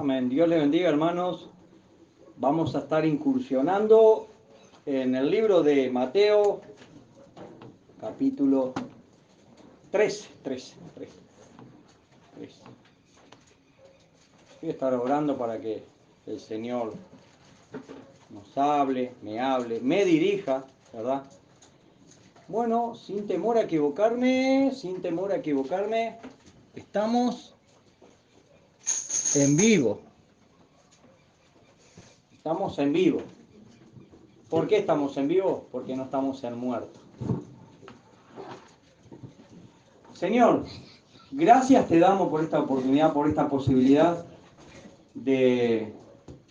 Amén. Dios le bendiga, hermanos. Vamos a estar incursionando en el libro de Mateo, capítulo 13. Voy a estar orando para que el Señor nos hable, me dirija, ¿verdad? Bueno, sin temor a equivocarme, estamos en vivo. Estamos en vivo. ¿Por qué estamos en vivo? Porque no estamos en muerto. Señor, gracias te damos por esta oportunidad, por esta posibilidad de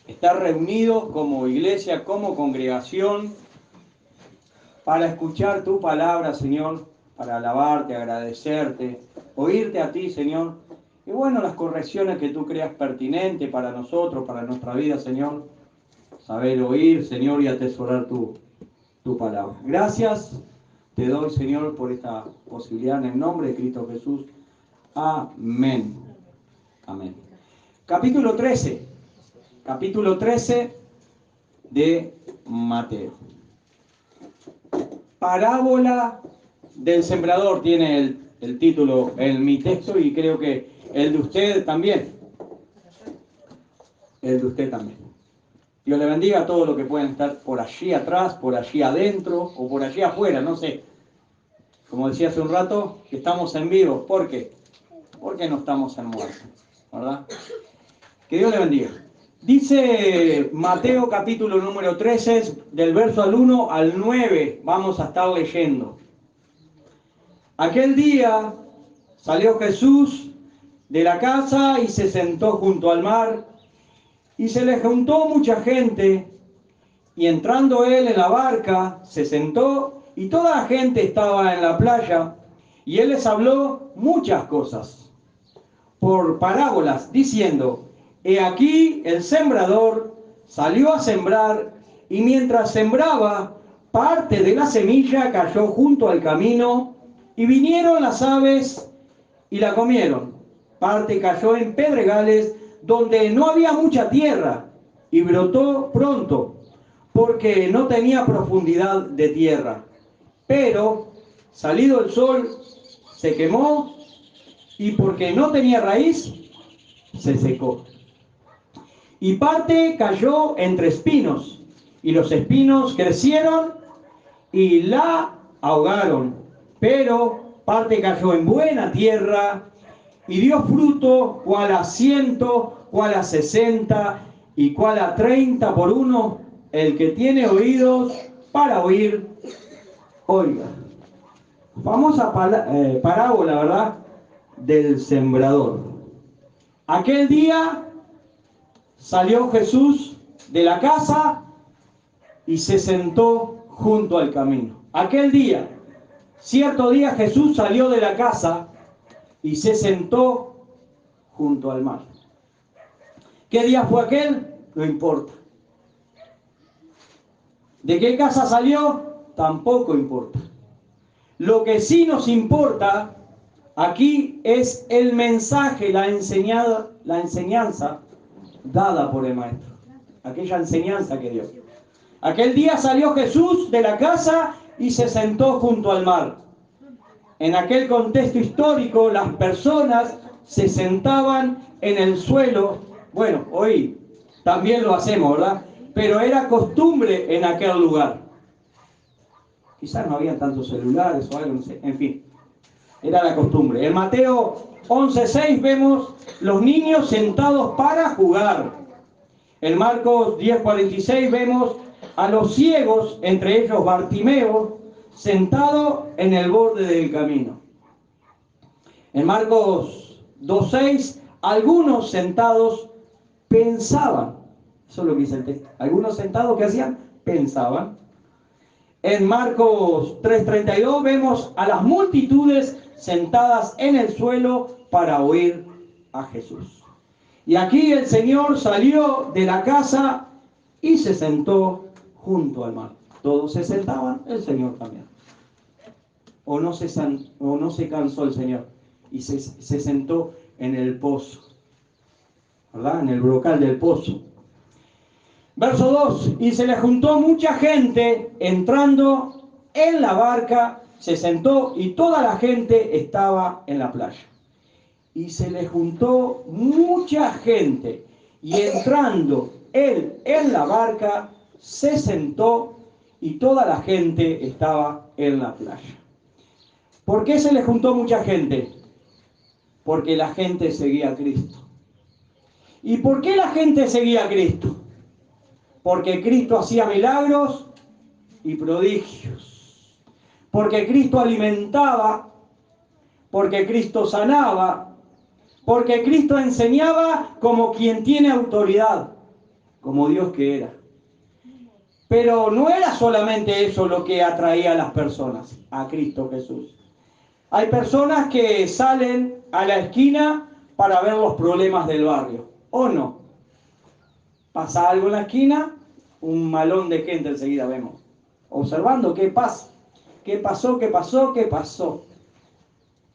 estar reunidos como iglesia, como congregación, para escuchar tu palabra, Señor, para alabarte, agradecerte, oírte a ti, Señor. Y bueno, las correcciones que tú creas pertinentes para nosotros, para nuestra vida, Señor. Saber oír, Señor, y atesorar tu palabra. Gracias te doy, Señor, por esta posibilidad en el nombre de Cristo Jesús. Amén. Amén. Capítulo 13 de Mateo. Parábola del sembrador tiene el título en mi texto y creo que el de usted también. Dios le bendiga a todos los que pueden estar por allí atrás, por allí adentro o por allí afuera, no sé. Como decía hace un rato, estamos en vivo. ¿Por qué? Porque no estamos en muerte, ¿verdad? Que Dios le bendiga. Dice Mateo capítulo número 13, del verso al 1 al 9, vamos a estar leyendo. Aquel día salió Jesús de la casa y se sentó junto al mar, y se le juntó mucha gente, y entrando él en la barca, se sentó, y toda la gente estaba en la playa, y él les habló muchas cosas, por parábolas, diciendo: He aquí el sembrador salió a sembrar, y mientras sembraba, parte de la semilla cayó junto al camino, y vinieron las aves y la comieron. Parte cayó en pedregales, donde no había mucha tierra, y brotó pronto, porque no tenía profundidad de tierra. Pero, salido el sol, se quemó, y porque no tenía raíz, se secó. Y parte cayó entre espinos, y los espinos crecieron y la ahogaron. Pero parte cayó en buena tierra, y dio fruto, cual a 100, cual a 60, y cual a 30 por uno. El que tiene oídos para oír, oiga. Famosa parábola, ¿verdad?, del sembrador. Aquel día salió Jesús de la casa y se sentó junto al camino. Aquel día, cierto día, Jesús salió de la casa y se sentó junto al mar. ¿Qué día fue aquel? No importa. ¿De qué casa salió? Tampoco importa. Lo que sí nos importa aquí es el mensaje, la enseñanza dada por el maestro. Aquella enseñanza que dio. Aquel día salió Jesús de la casa y se sentó junto al mar. En aquel contexto histórico, las personas se sentaban en el suelo. Bueno, hoy también lo hacemos, ¿verdad? Pero era costumbre en aquel lugar. Quizás no había tantos celulares o algo, no sé. En fin, era la costumbre. En Mateo 11:6 vemos los niños sentados para jugar. En Marcos 10:46 vemos a los ciegos, entre ellos Bartimeo, sentado en el borde del camino. En Marcos 2:6, algunos sentados pensaban. Eso es lo que dice el texto. Algunos sentados, ¿qué hacían? Pensaban. En Marcos 3:32 vemos a las multitudes sentadas en el suelo para oír a Jesús. Y aquí el Señor salió de la casa y se sentó junto al mar. Todos se sentaban, el Señor también. O no se cansó el Señor y se sentó en el pozo. ¿verdad? En el brocal del pozo. Verso 2, y se le juntó mucha gente entrando en la barca, se sentó y toda la gente estaba en la playa. Y se le juntó mucha gente y entrando él en la barca, se sentó y toda la gente estaba en la playa. ¿Por qué se le juntó mucha gente? Porque la gente seguía a Cristo. ¿Y por qué la gente seguía a Cristo? Porque Cristo hacía milagros y prodigios. Porque Cristo alimentaba, porque Cristo sanaba, porque Cristo enseñaba como quien tiene autoridad, como Dios que era. Pero no era solamente eso lo que atraía a las personas, a Cristo Jesús. Hay personas que salen a la esquina para ver los problemas del barrio, ¿o no? Pasa algo en la esquina, un malón de gente enseguida vemos, observando qué pasa, qué pasó, qué pasó, qué pasó.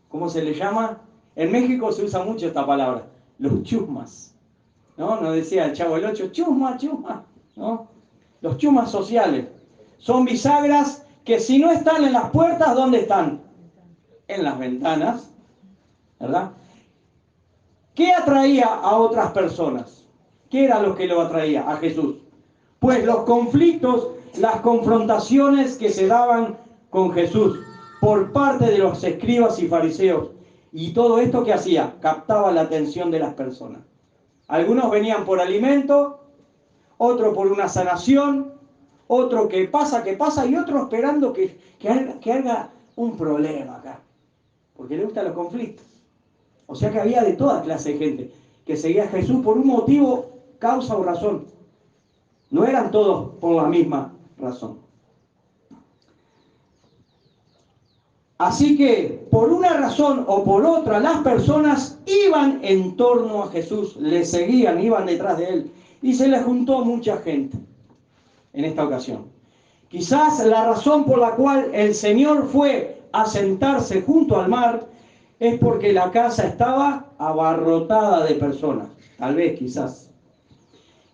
¿Cómo se le llama? En México se usa mucho esta palabra, los chusmas. ¿No? Nos decía el Chavo del Ocho, chusma, chusma, ¿no? Los chusmas sociales son bisagras que si no están en las puertas, ¿dónde están? En las ventanas, ¿verdad? ¿Qué atraía a otras personas? ¿Qué era lo que lo atraía a Jesús? Pues los conflictos, las confrontaciones que se daban con Jesús por parte de los escribas y fariseos. Y todo esto que hacía, captaba la atención de las personas. Algunos venían por alimento, otro por una sanación, otro que pasa, y otro esperando que haga un problema acá. Porque le gustan los conflictos. O sea que había de toda clase de gente que seguía a Jesús por un motivo, causa o razón. No eran todos por la misma razón. Así que, por una razón o por otra, las personas iban en torno a Jesús, le seguían, iban detrás de él. Y se le juntó mucha gente en esta ocasión. Quizás la razón por la cual el Señor fue a sentarse junto al mar es porque la casa estaba abarrotada de personas. Tal vez, quizás.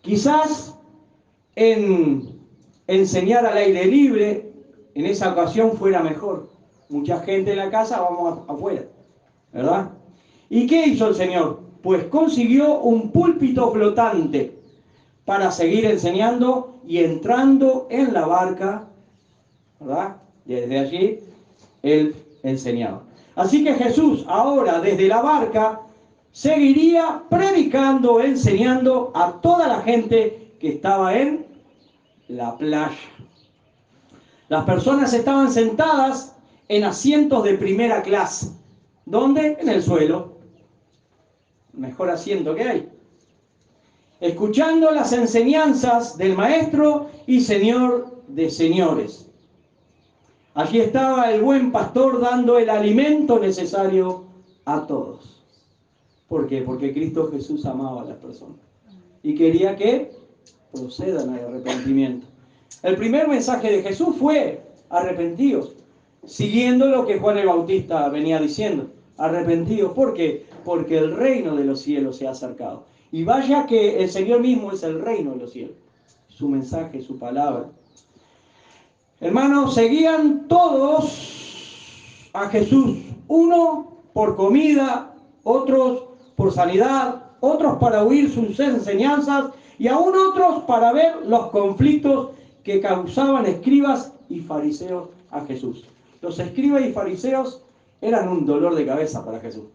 Quizás en enseñar al aire libre, en esa ocasión fuera mejor. Mucha gente en la casa, vamos afuera, ¿verdad? ¿Y qué hizo el Señor? Pues consiguió un púlpito flotante para seguir enseñando y entrando en la barca, ¿verdad? Desde allí, Él enseñaba. Así que Jesús ahora desde la barca seguiría predicando, enseñando a toda la gente que estaba en la playa. Las personas estaban sentadas en asientos de primera clase. ¿Dónde? En el suelo. Mejor asiento que hay. Escuchando las enseñanzas del Maestro y Señor de señores. Allí estaba el buen pastor dando el alimento necesario a todos. ¿Por qué? Porque Cristo Jesús amaba a las personas y quería que procedan al arrepentimiento. El primer mensaje de Jesús fue arrepentidos, siguiendo lo que Juan el Bautista venía diciendo. Arrepentidos, ¿por qué? Porque el reino de los cielos se ha acercado. Y vaya que el Señor mismo es el reino de los cielos. Su mensaje, su palabra. Hermanos, seguían todos a Jesús. Uno por comida, otros por sanidad, otros para oír sus enseñanzas y aún otros para ver los conflictos que causaban escribas y fariseos a Jesús. Los escribas y fariseos eran un dolor de cabeza para Jesús,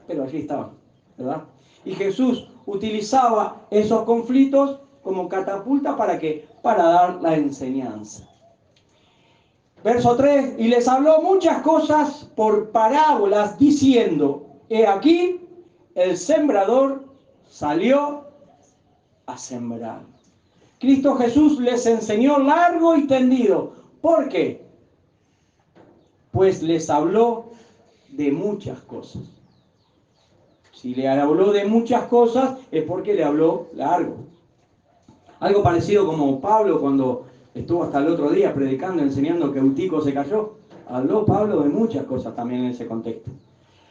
pero allí estaban, ¿verdad? Y Jesús utilizaba esos conflictos como catapulta ¿para qué? Para dar la enseñanza. Verso 3, y les habló muchas cosas por parábolas, diciendo, he aquí, el sembrador salió a sembrar. Cristo Jesús les enseñó largo y tendido. ¿Por qué? Pues les habló de muchas cosas. Si le habló de muchas cosas, es porque le habló largo. Algo parecido como Pablo cuando estuvo hasta el otro día predicando, enseñando que Eutico se cayó. Habló Pablo de muchas cosas también en ese contexto.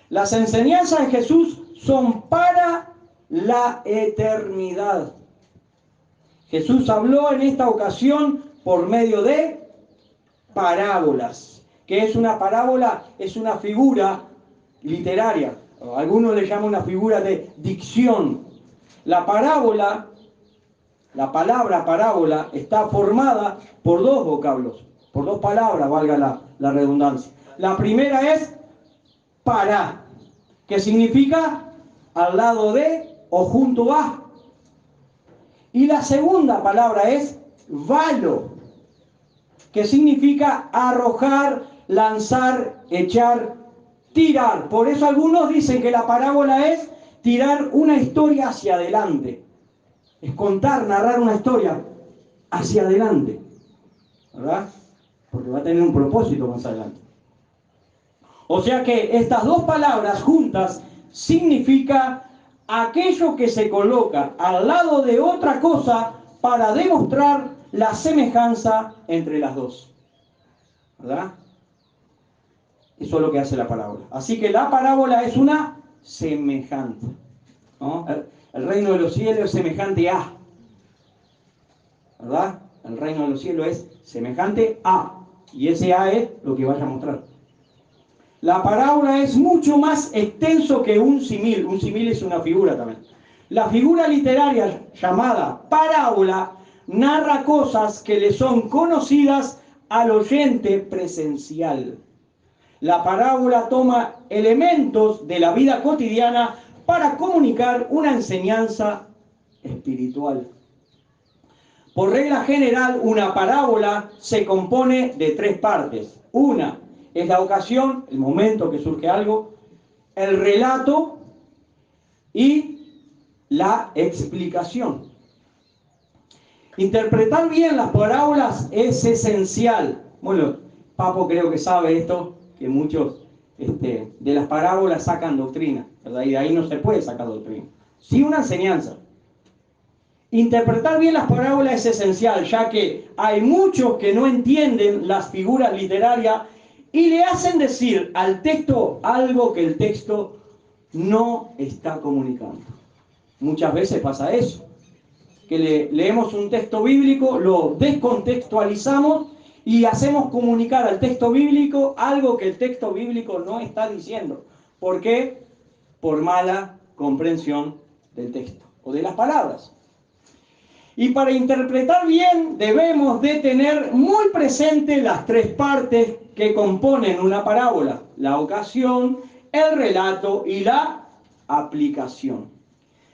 Las enseñanzas de Jesús son para la eternidad. Jesús habló en esta ocasión por medio de parábolas. ¿Qué es una parábola? Es una figura literaria. Algunos le llaman una figura de dicción. La parábola, la palabra parábola, está formada por dos vocablos, por dos palabras, valga la redundancia. La primera es para, que significa al lado de o junto a. Y la segunda palabra es valo, que significa arrojar, lanzar, echar, tirar. Por eso algunos dicen que la parábola es tirar una historia hacia adelante. Es contar, narrar una historia hacia adelante. ¿Verdad? Porque va a tener un propósito más adelante. O sea que estas dos palabras juntas significa aquello que se coloca al lado de otra cosa para demostrar la semejanza entre las dos. ¿Verdad? Eso es lo que hace la parábola. Así que la parábola es una semejanza, ¿no? El reino de los cielos es semejante a. ¿Verdad? El reino de los cielos es semejante a. Y ese a es lo que vaya a mostrar. La parábola es mucho más extenso que un símil. Un símil es una figura también. La figura literaria llamada parábola narra cosas que le son conocidas al oyente presencial. La parábola toma elementos de la vida cotidiana para comunicar una enseñanza espiritual. Por regla general, una parábola se compone de tres partes. Una es la ocasión, el momento que surge algo, el relato y la explicación. Interpretar bien las parábolas es esencial. Bueno, Papo creo que sabe esto, que muchos de las parábolas sacan doctrina, ¿verdad? Y de ahí no se puede sacar doctrina. Sí, una enseñanza. Interpretar bien las parábolas es esencial, ya que hay muchos que no entienden las figuras literarias y le hacen decir al texto algo que el texto no está comunicando. Muchas veces pasa eso, que leemos un texto bíblico, lo descontextualizamos y hacemos comunicar al texto bíblico algo que el texto bíblico no está diciendo. ¿Por qué? Por mala comprensión del texto o de las palabras. Y para interpretar bien debemos de tener muy presente las tres partes que componen una parábola: la ocasión, el relato y la aplicación.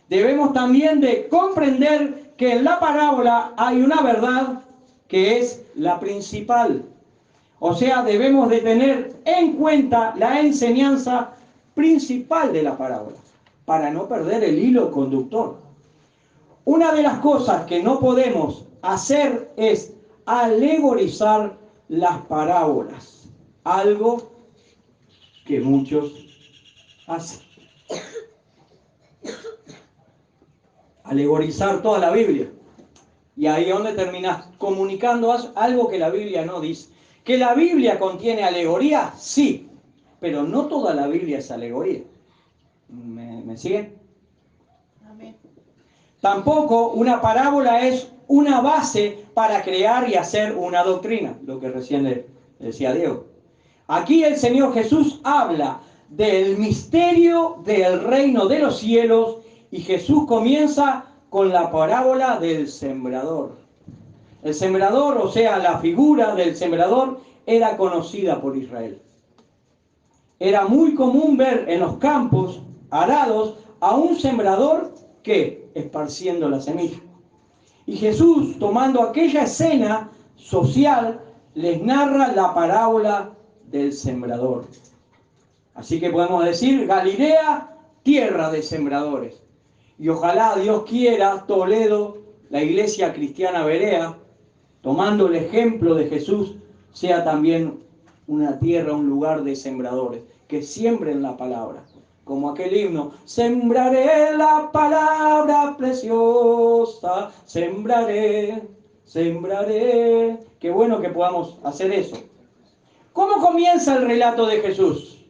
Debemos también de comprender que en la parábola hay una verdad que es la principal. O sea, debemos de tener en cuenta la enseñanza principal de la parábola para no perder el hilo conductor. Una de las cosas que no podemos hacer es alegorizar las parábolas, algo que muchos hacen. Alegorizar toda la Biblia. Y ahí es donde terminas comunicando algo que la Biblia no dice. ¿Que la Biblia contiene alegoría? Sí, pero no toda la Biblia es alegoría. ¿Me siguen? Amén. Tampoco una parábola es una base para crear y hacer una doctrina, lo que recién le decía Diego. Aquí el Señor Jesús habla del misterio del reino de los cielos y Jesús comienza con la parábola del sembrador. El sembrador, o sea, la figura del sembrador, era conocida por Israel. Era muy común ver en los campos arados a un sembrador que esparciendo la semilla. Y Jesús, tomando aquella escena social, les narra la parábola del sembrador. Así que podemos decir, Galilea, tierra de sembradores. Y ojalá Dios quiera, Toledo, la iglesia cristiana berea, tomando el ejemplo de Jesús, sea también una tierra, un lugar de sembradores, que siembren la palabra. Como aquel himno, sembraré la palabra preciosa, sembraré, sembraré. Qué bueno que podamos hacer eso. ¿Cómo comienza el relato de Jesús?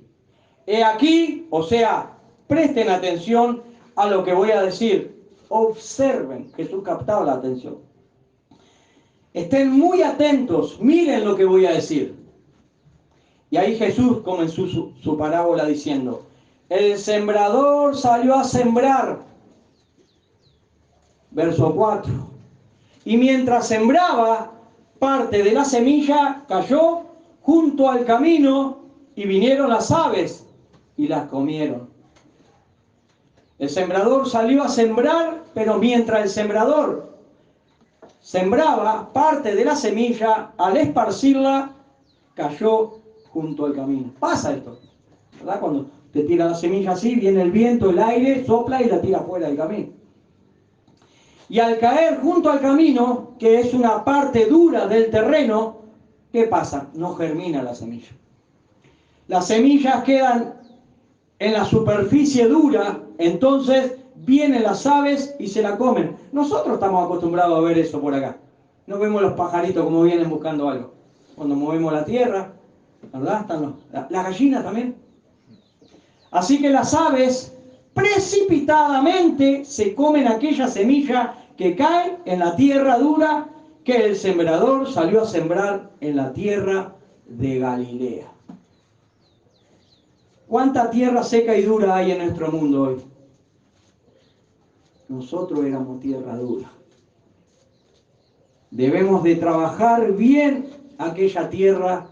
He aquí, o sea, presten atención a lo que voy a decir. Observen, Jesús captaba la atención. Estén muy atentos, miren lo que voy a decir. Y ahí Jesús comenzó su parábola diciendo, el sembrador salió a sembrar. Verso 4. Y mientras sembraba, parte de la semilla cayó junto al camino y vinieron las aves y las comieron. El sembrador salió a sembrar, pero mientras el sembrador sembraba, parte de la semilla, al esparcirla, cayó junto al camino. Pasa esto, ¿verdad? Cuando te tira la semilla así, viene el viento, el aire, sopla y la tira fuera del camino. Y al caer junto al camino, que es una parte dura del terreno, ¿qué pasa? No germina la semilla. Las semillas quedan en la superficie dura, entonces vienen las aves y se la comen. Nosotros estamos acostumbrados a ver eso por acá. No vemos los pajaritos como vienen buscando algo. Cuando movemos la tierra, ¿verdad? Están las gallinas también. Así que las aves precipitadamente se comen aquella semilla que cae en la tierra dura que el sembrador salió a sembrar en la tierra de Galilea. ¿Cuánta tierra seca y dura hay en nuestro mundo hoy? Nosotros éramos tierra dura. Debemos de trabajar bien aquella tierra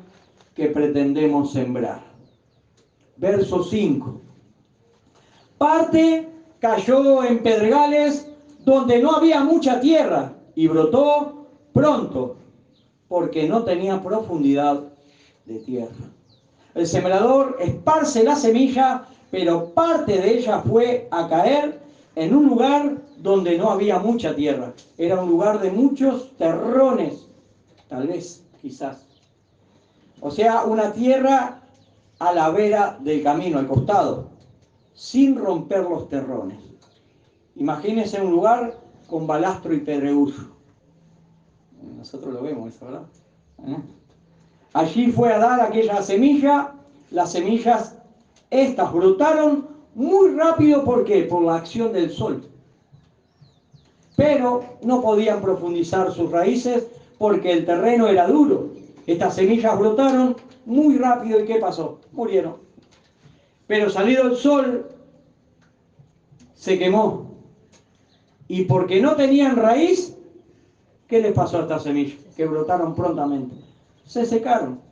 que pretendemos sembrar. Verso 5. Parte cayó en pedregales donde no había mucha tierra y brotó pronto porque no tenía profundidad de tierra. El sembrador esparce la semilla, pero parte de ella fue a caer en un lugar donde no había mucha tierra. Era un lugar de muchos terrones, tal vez, quizás. O sea, una tierra a la vera del camino, al costado, sin romper los terrones. Imagínense un lugar con balastro y pedregullo. Nosotros lo vemos eso, ¿verdad? Allí fue a dar aquella semilla. Las semillas, estas brotaron muy rápido. ¿Por qué? Por la acción del sol. Pero no podían profundizar sus raíces porque el terreno era duro. Estas semillas brotaron muy rápido. ¿Y qué pasó? Murieron. Pero salido el sol, se quemó. Y porque no tenían raíz, ¿qué les pasó a estas semillas? Que brotaron prontamente. Se secaron.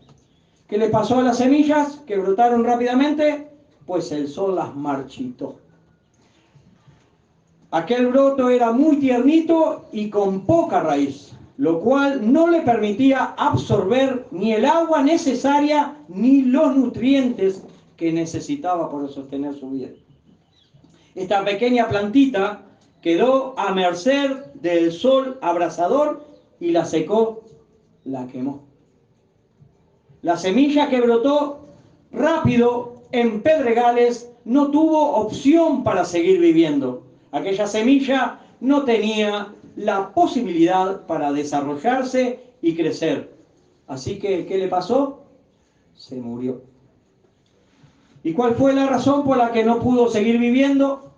¿Qué les pasó a las semillas que brotaron rápidamente? Pues el sol las marchitó. Aquel broto era muy tiernito y con poca raíz, lo cual no le permitía absorber ni el agua necesaria ni los nutrientes que necesitaba para sostener su vida. Esta pequeña plantita quedó a merced del sol abrasador y la secó, la quemó. La semilla que brotó rápido en pedregales no tuvo opción para seguir viviendo. Aquella semilla no tenía la posibilidad para desarrollarse y crecer. Así que, ¿qué le pasó? Se murió. ¿Y cuál fue la razón por la que no pudo seguir viviendo?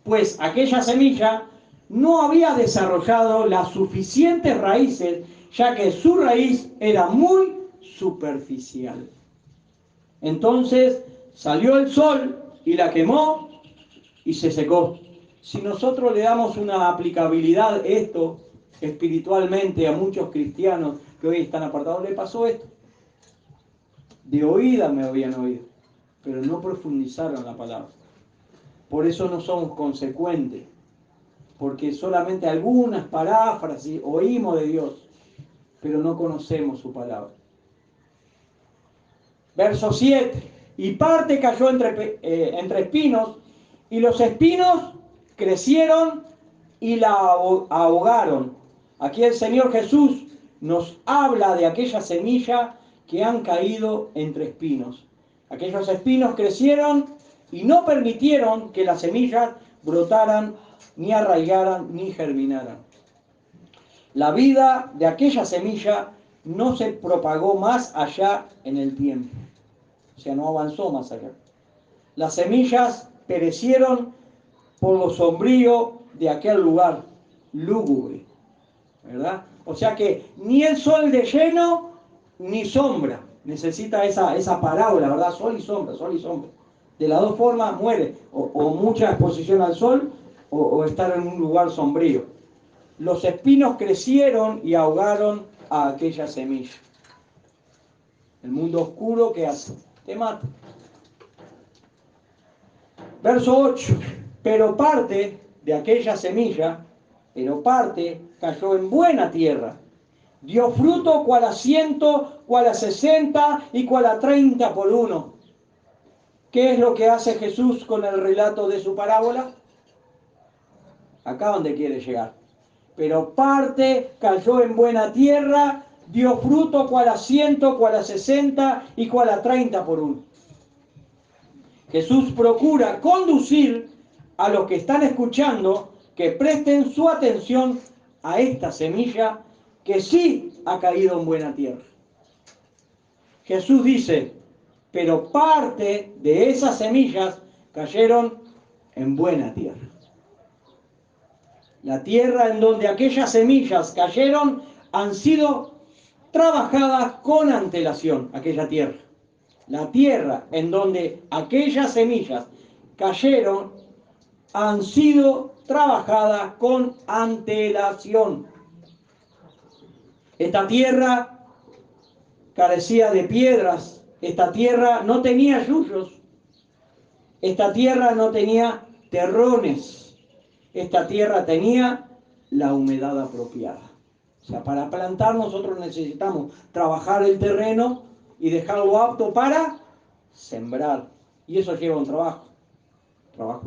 Pues aquella semilla no había desarrollado las suficientes raíces, ya que su raíz era muy superficial. Entonces salió el sol y la quemó y se secó. Si nosotros le damos una aplicabilidad a esto espiritualmente a muchos cristianos que hoy están apartados, le pasó esto. De oída me habían oído, pero no profundizaron la palabra. Por eso no somos consecuentes, porque solamente algunas paráfrasis oímos de Dios, pero no conocemos su palabra. Verso 7. Y parte cayó entre espinos, y los espinos crecieron y la ahogaron. Aquí el Señor Jesús nos habla de aquella semilla que han caído entre espinos. Aquellos espinos crecieron y no permitieron que las semillas brotaran, ni arraigaran, ni germinaran. La vida de aquella semilla no se propagó más allá en el tiempo. O sea, no avanzó más allá. Las semillas perecieron por lo sombrío de aquel lugar lúgubre, ¿verdad? O sea que ni el sol de lleno, ni sombra. Necesita esa parábola, ¿verdad? Sol y sombra, sol y sombra. De las dos formas muere, o mucha exposición al sol, o estar en un lugar sombrío. Los espinos crecieron y ahogaron a aquella semilla. El mundo oscuro, ¿qué hace? Te mata. Verso 8. Pero parte de aquella semilla, cayó en buena tierra. Dio fruto cual a 100, cual a 60 y cual a 30 por uno. ¿Qué es lo que hace Jesús con el relato de su parábola? Acá donde quiere llegar. Pero parte cayó en buena tierra, dio fruto cual a 100, cual a 60 y cual a 30 por uno. Jesús procura conducir a los que están escuchando que presten su atención a esta semilla que sí ha caído en buena tierra. Jesús dice, pero parte de esas semillas cayeron en buena tierra. La tierra en donde aquellas semillas cayeron han sido trabajadas con antelación, aquella tierra. La tierra en donde aquellas semillas cayeron han sido trabajadas con antelación. Esta tierra carecía de piedras, esta tierra no tenía yuyos, esta tierra no tenía terrones, esta tierra tenía la humedad apropiada. O sea, para plantar nosotros necesitamos trabajar el terreno y dejarlo apto para sembrar. Y eso lleva un trabajo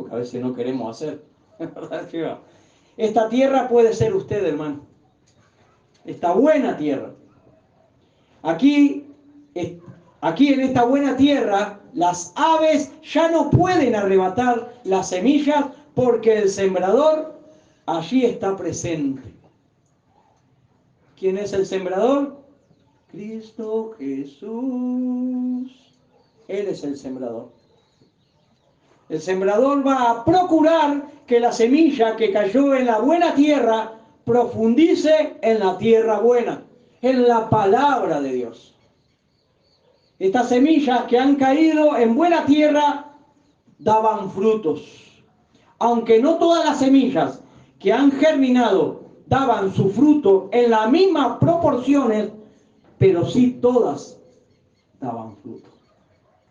que a veces no queremos hacer. Esta tierra puede ser usted, hermano. Esta buena tierra. Aquí en esta buena tierra, las aves ya no pueden arrebatar las semillas porque el sembrador allí está presente. ¿Quién es el sembrador? Cristo Jesús. Él es el sembrador. El sembrador va a procurar que la semilla que cayó en la buena tierra profundice en la tierra buena, en la palabra de Dios. Estas semillas que han caído en buena tierra daban frutos. Aunque no todas las semillas que han germinado daban su fruto en las mismas proporciones, pero sí todas daban fruto.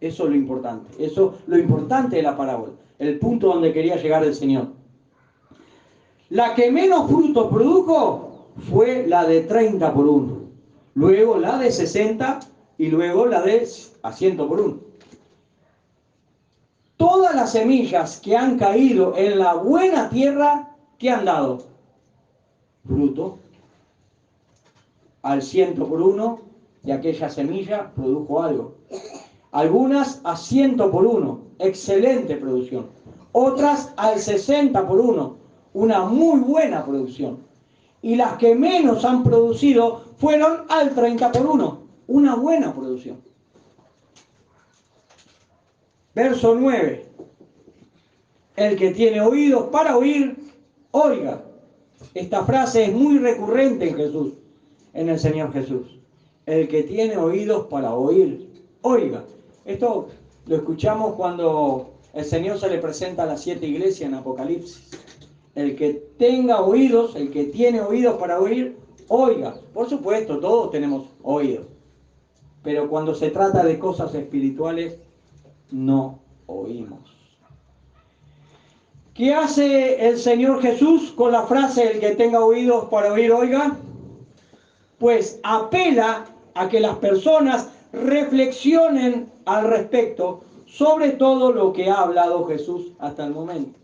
Eso es lo importante. Eso es lo importante de la parábola. El punto donde quería llegar el Señor. La que menos fruto produjo fue la de 30 por 1. Luego la de 60 y luego la de a 100 por 1. Todas las semillas que han caído en la buena tierra, ¿qué han dado? Fruto. Al 100 por 1 de aquella semilla produjo algo. Algunas a 100 por 1, excelente producción. Otras al 60 por 1, una muy buena producción. Y las que menos han producido fueron al 30 por 1, una buena producción. Verso 9. El que tiene oídos para oír, oiga. Esta frase es muy recurrente en Jesús, en el Señor Jesús. El que tiene oídos para oír, oiga. Esto lo escuchamos cuando el Señor se le presenta a las 7 iglesias en Apocalipsis. El que tenga oídos, el que tiene oídos para oír, oiga. Por supuesto, todos tenemos oídos. Pero cuando se trata de cosas espirituales, no oímos. ¿Qué hace el Señor Jesús con la frase el que tenga oídos para oír, oiga? Pues apela a que las personas reflexionen al respecto sobre todo lo que ha hablado Jesús hasta el momento.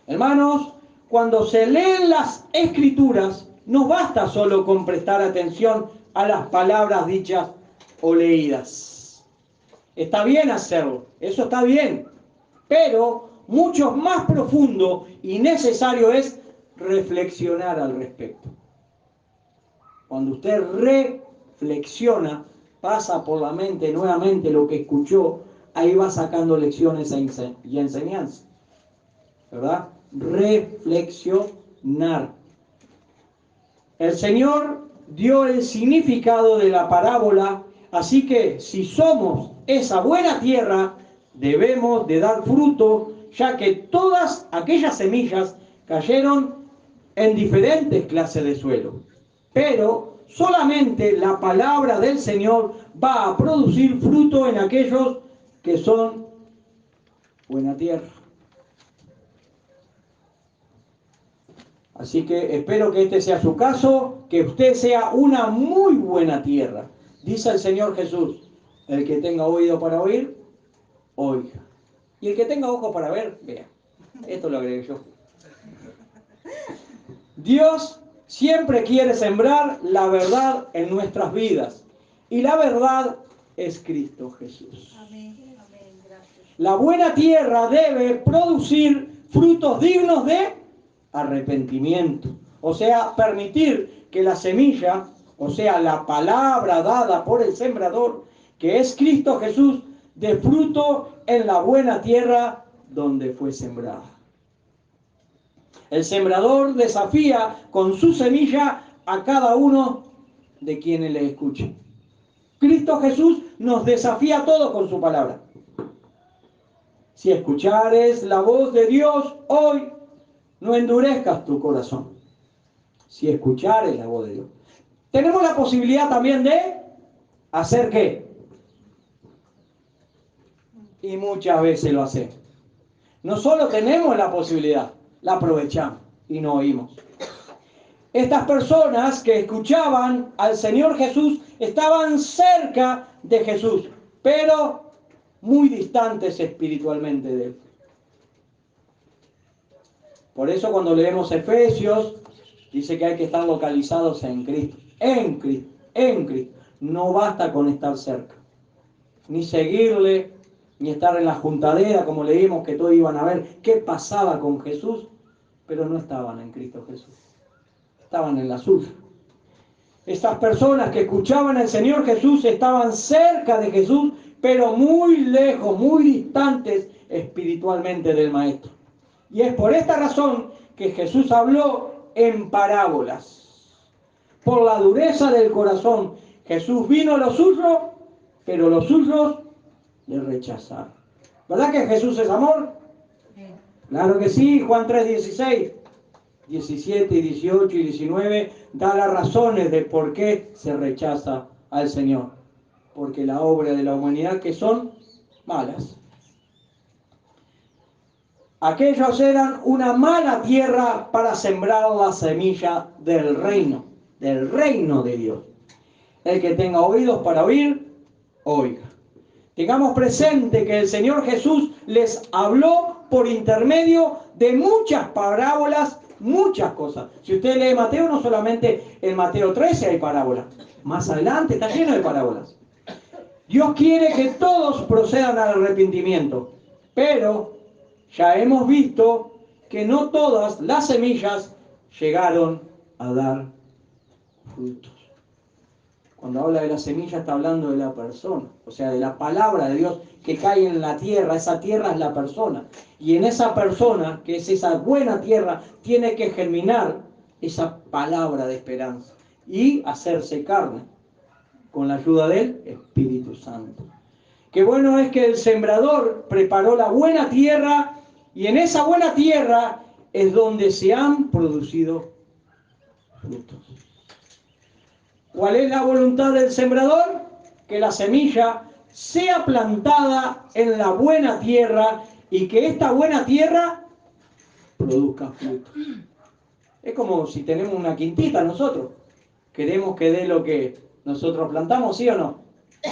Hermanos, cuando se leen las Escrituras, no basta solo con prestar atención a las palabras dichas o leídas. Está bien hacerlo, eso está bien, pero mucho más profundo y necesario es reflexionar al respecto. Cuando usted reflexiona, pasa por la mente nuevamente lo que escuchó, ahí va sacando lecciones y enseñanzas. ¿verdad? Reflexionar. El Señor dio el significado de la parábola, así que si somos esa buena tierra, debemos de dar fruto, ya que todas aquellas semillas cayeron en diferentes clases de suelo. Pero solamente la palabra del Señor va a producir fruto en aquellos que son buena tierra. Así que espero que este sea su caso, que usted sea una muy buena tierra. Dice el Señor Jesús, el que tenga oído para oír, oiga. Y el que tenga ojos para ver, vea. Esto lo agregué yo. Dios siempre quiere sembrar la verdad en nuestras vidas. Y la verdad es Cristo Jesús. Amén. Amén. Gracias. La buena tierra debe producir frutos dignos de arrepentimiento. O sea, permitir que la semilla, o sea, la palabra dada por el sembrador, que es Cristo Jesús, dé fruto en la buena tierra donde fue sembrada. El sembrador desafía con su semilla a cada uno de quienes le escuchen. Cristo Jesús nos desafía a todos con su palabra. Si escuchares la voz de Dios hoy, no endurezcas tu corazón. Si escuchares la voz de Dios. Tenemos la posibilidad también de hacer ¿qué? Y muchas veces lo hacemos. No solo tenemos la posibilidad, la aprovechamos y no oímos. Estas personas que escuchaban al Señor Jesús estaban cerca de Jesús, pero muy distantes espiritualmente de Él. Por eso cuando leemos Efesios, dice que hay que estar localizados en Cristo, en Cristo, en Cristo. No basta con estar cerca, ni seguirle, ni estar en la juntadera, como leímos que todos iban a ver qué pasaba con Jesús, pero no estaban en Cristo Jesús, estaban en la suya. Estas personas que escuchaban al Señor Jesús estaban cerca de Jesús, pero muy lejos, muy distantes espiritualmente del Maestro. Y es por esta razón que Jesús habló en parábolas. Por la dureza del corazón, Jesús vino a los suyos, pero los suyos le rechazaron. ¿Verdad que Jesús es amor? Claro que sí. Juan 3:16, 17, 18 y 19 da las razones de por qué se rechaza al Señor. Porque la obra de la humanidad que son malas. Aquellos eran una mala tierra para sembrar la semilla del reino de Dios. El que tenga oídos para oír, oiga. Tengamos presente que el Señor Jesús les habló por intermedio de muchas parábolas, muchas cosas. Si usted lee Mateo, no solamente en Mateo 13 hay parábolas, más adelante está lleno de parábolas. Dios quiere que todos procedan al arrepentimiento, pero ya hemos visto que no todas las semillas llegaron a dar frutos. Cuando habla de la semilla está hablando de la persona, o sea, de la palabra de Dios que cae en la tierra. Esa tierra es la persona. Y en esa persona, que es esa buena tierra, tiene que germinar esa palabra de esperanza y hacerse carne con la ayuda del Espíritu Santo. Qué bueno es que el sembrador preparó la buena tierra y en esa buena tierra es donde se han producido frutos. ¿Cuál es la voluntad del sembrador? Que la semilla sea plantada en la buena tierra y que esta buena tierra produzca frutos. Es como si tenemos una quintita nosotros. Queremos que dé lo que nosotros plantamos, ¿sí o no?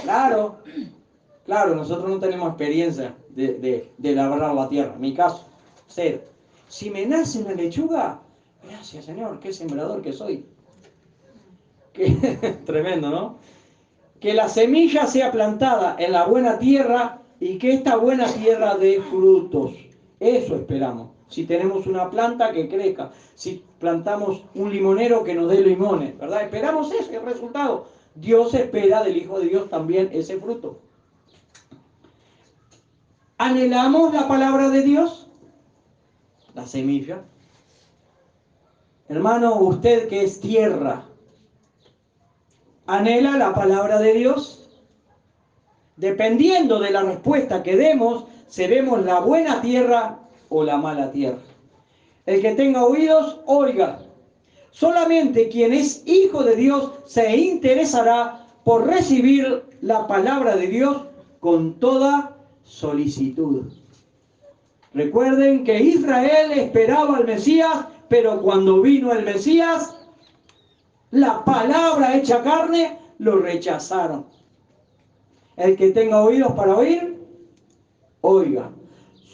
Claro, nosotros no tenemos experiencia de labrar la tierra. En mi caso, cero. Si me nace una lechuga, gracias Señor, qué sembrador que soy. Tremendo, ¿no? Que la semilla sea plantada en la buena tierra y que esta buena tierra dé frutos. Eso esperamos. Si tenemos una planta que crezca, si plantamos un limonero que nos dé limones, ¿verdad? Esperamos ese resultado. Dios espera del Hijo de Dios también ese fruto. ¿Anhelamos la palabra de Dios? la semilla. Hermano, usted que es tierra, ¿anhela la palabra de Dios? Dependiendo de la respuesta que demos, seremos la buena tierra o la mala tierra. El que tenga oídos, oiga. Solamente quien es hijo de Dios se interesará por recibir la palabra de Dios con toda solicitud. Recuerden que Israel esperaba al Mesías, pero cuando vino el Mesías, la palabra hecha carne, lo rechazaron. El que tenga oídos para oír, oiga.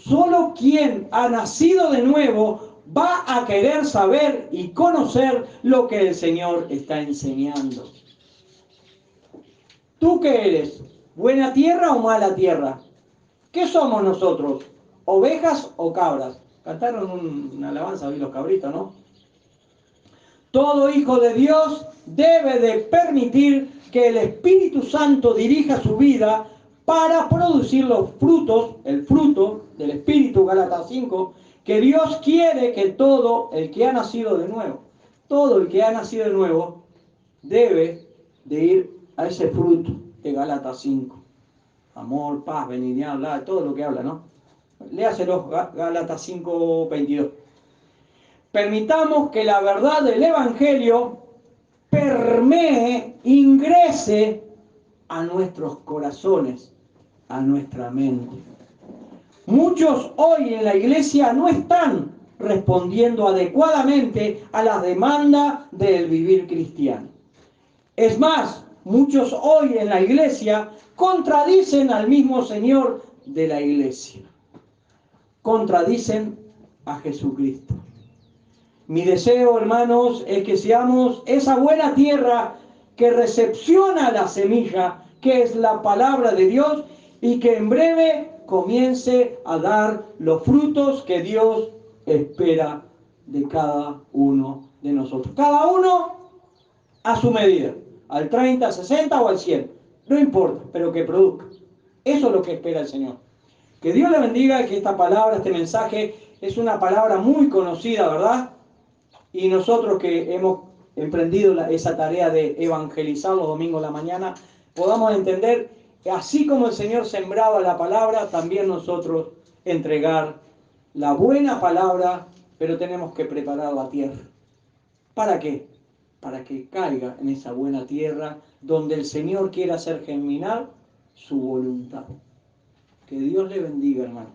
Solo quien ha nacido de nuevo va a querer saber y conocer lo que el Señor está enseñando. ¿Tú qué eres? ¿Buena tierra o mala tierra? ¿Qué somos nosotros? ¿Ovejas o cabras? Cantaron una alabanza hoy los cabritos, ¿no? Todo hijo de Dios debe de permitir que el Espíritu Santo dirija su vida para producir los frutos, el fruto del Espíritu, Gálatas 5, que Dios quiere que todo el que ha nacido de nuevo, todo el que ha nacido de nuevo, debe de ir a ese fruto de Gálatas 5. Amor, paz, benignidad, todo lo que habla, ¿no? Léaselo, Gálatas 5, 22. Permitamos que la verdad del Evangelio permee, ingrese a nuestros corazones, a nuestra mente. Muchos hoy en la iglesia no están respondiendo adecuadamente a las demandas del vivir cristiano. Es más, muchos hoy en la iglesia contradicen al mismo Señor de la iglesia. Contradicen a Jesucristo. Mi deseo, hermanos, es que seamos esa buena tierra que recepciona la semilla, que es la palabra de Dios, y que en breve comience a dar los frutos que Dios espera de cada uno de nosotros. Cada uno a su medida, al 30, 60 o al 100, no importa, pero que produzca. Eso es lo que espera el Señor. Que Dios le bendiga, que esta palabra, este mensaje, es una palabra muy conocida, ¿verdad? Y nosotros que hemos emprendido esa tarea de evangelizar los domingos a la mañana, podamos entender que así como el Señor sembraba la palabra, también nosotros entregar la buena palabra, pero tenemos que preparar la tierra. ¿Para qué? Para que caiga en esa buena tierra donde el Señor quiera hacer germinar su voluntad. Que Dios le bendiga, hermano.